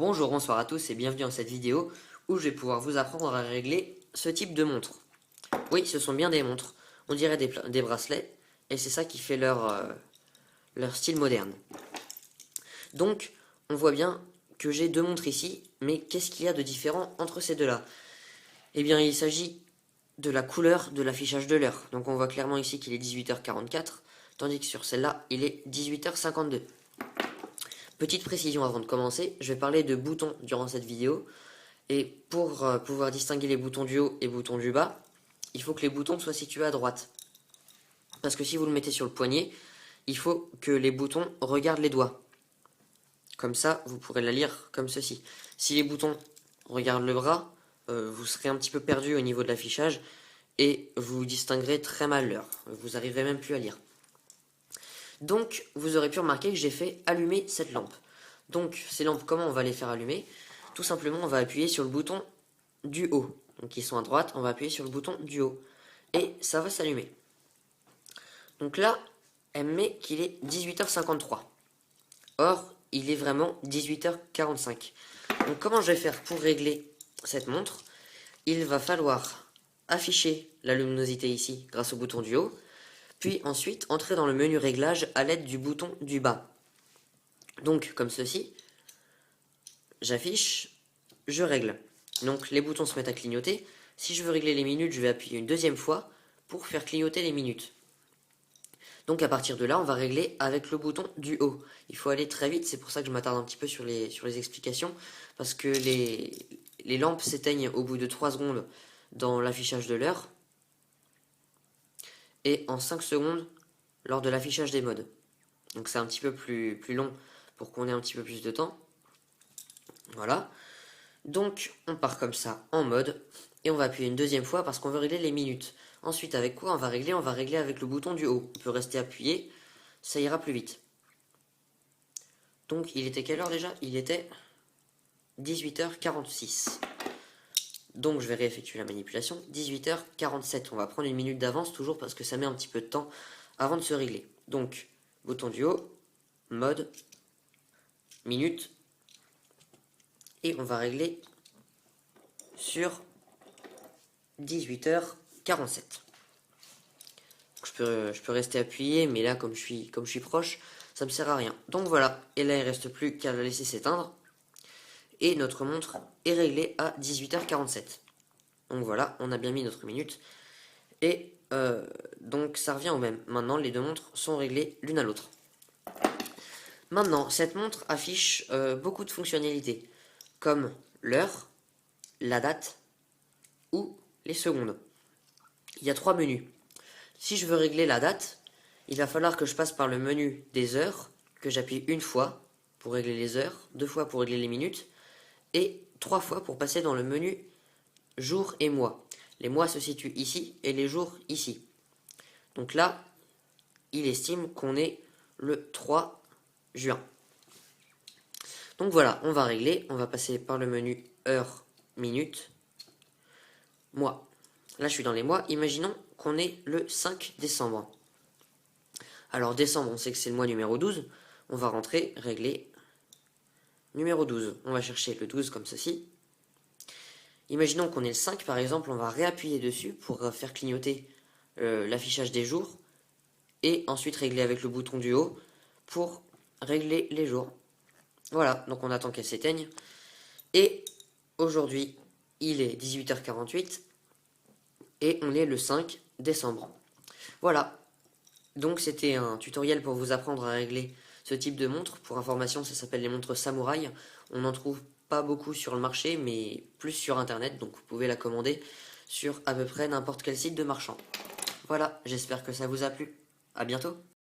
Bonjour, bonsoir à tous et bienvenue dans cette vidéo où je vais pouvoir vous apprendre à régler ce type de montre. Oui, ce sont bien des montres, on dirait des bracelets et c'est ça qui fait leur style moderne. Donc, on voit bien que j'ai deux montres ici, mais qu'est-ce qu'il y a de différent entre ces deux-là? Eh bien, il s'agit de la couleur de l'affichage de l'heure. Donc on voit clairement ici qu'il est 18h44, tandis que sur celle-là, il est 18h52. Petite précision avant de commencer, je vais parler de boutons durant cette vidéo. Et pour pouvoir distinguer les boutons du haut et boutons du bas, il faut que les boutons soient situés à droite. Parce que si vous le mettez sur le poignet, il faut que les boutons regardent les doigts. Comme ça, vous pourrez la lire comme ceci. Si les boutons regardent le bras, vous serez un petit peu perdu au niveau de l'affichage et vous distinguerez très mal l'heure. Vous n'arriverez même plus à lire. Donc, vous aurez pu remarquer que j'ai fait allumer cette lampe. Donc, ces lampes, comment on va les faire allumer? Tout simplement, on va appuyer sur le bouton du haut. Donc, ils sont à droite, on va appuyer sur le bouton du haut. Et ça va s'allumer. Donc là, elle me met qu'il est 18h53. Or, il est vraiment 18h45. Donc, comment je vais faire pour régler cette montre? Il va falloir afficher la luminosité ici grâce au bouton du haut. Puis ensuite, entrer dans le menu réglage à l'aide du bouton du bas. Donc, comme ceci, j'affiche, je règle. Donc, les boutons se mettent à clignoter. Si je veux régler les minutes, je vais appuyer une deuxième fois pour faire clignoter les minutes. Donc, à partir de là, on va régler avec le bouton du haut. Il faut aller très vite, c'est pour ça que je m'attarde un petit peu sur les explications, parce que les lampes s'éteignent au bout de 3 secondes dans l'affichage de l'heure, et en 5 secondes lors de l'affichage des modes. Donc c'est un petit peu plus long pour qu'on ait un petit peu plus de temps. Voilà. Donc on part comme ça en mode et on va appuyer une deuxième fois parce qu'on veut régler les minutes. Ensuite avec quoi on va régler? On va régler avec le bouton du haut. On peut rester appuyé, ça ira plus vite. Donc il était quelle heure déjà? Il était 18h46. Donc je vais réeffectuer la manipulation. 18h47. On va prendre une minute d'avance toujours parce que ça met un petit peu de temps avant de se régler. Donc bouton du haut, mode, minute, et on va régler sur 18h47. Je peux rester appuyé, mais là comme je suis proche, ça me sert à rien. Donc voilà, et là il ne reste plus qu'à la laisser s'éteindre. Et notre montre est réglée à 18h47. Donc voilà, on a bien mis notre minute. Et donc ça revient au même. Maintenant, les deux montres sont réglées l'une à l'autre. Maintenant, cette montre affiche beaucoup de fonctionnalités, comme l'heure, la date ou les secondes. Il y a 3 menus. Si je veux régler la date, il va falloir que je passe par le menu des heures, que j'appuie une fois pour régler les heures, 2 fois pour régler les minutes, et 3 fois pour passer dans le menu jour et mois. Les mois se situent ici et les jours ici. Donc là, il estime qu'on est le 3 juin. Donc voilà, on va régler, on va passer par le menu heure, minute, mois. Là, je suis dans les mois. Imaginons qu'on est le 5 décembre. Alors, décembre, on sait que c'est le mois numéro 12. On va rentrer, régler, numéro 12. On va chercher le 12 comme ceci. Imaginons qu'on est le 5, par exemple. On va réappuyer dessus pour faire clignoter l'affichage des jours. Et ensuite régler avec le bouton du haut pour régler les jours. Voilà, donc on attend qu'elle s'éteigne. Et aujourd'hui, il est 18h48. Et on est le 5 décembre. Voilà, donc c'était un tutoriel pour vous apprendre à régler ce type de montre. Pour information, ça s'appelle les montres samouraï. On n'en trouve pas beaucoup sur le marché, mais plus sur internet, donc vous pouvez la commander sur à peu près n'importe quel site de marchand. Voilà, j'espère que ça vous a plu. À bientôt.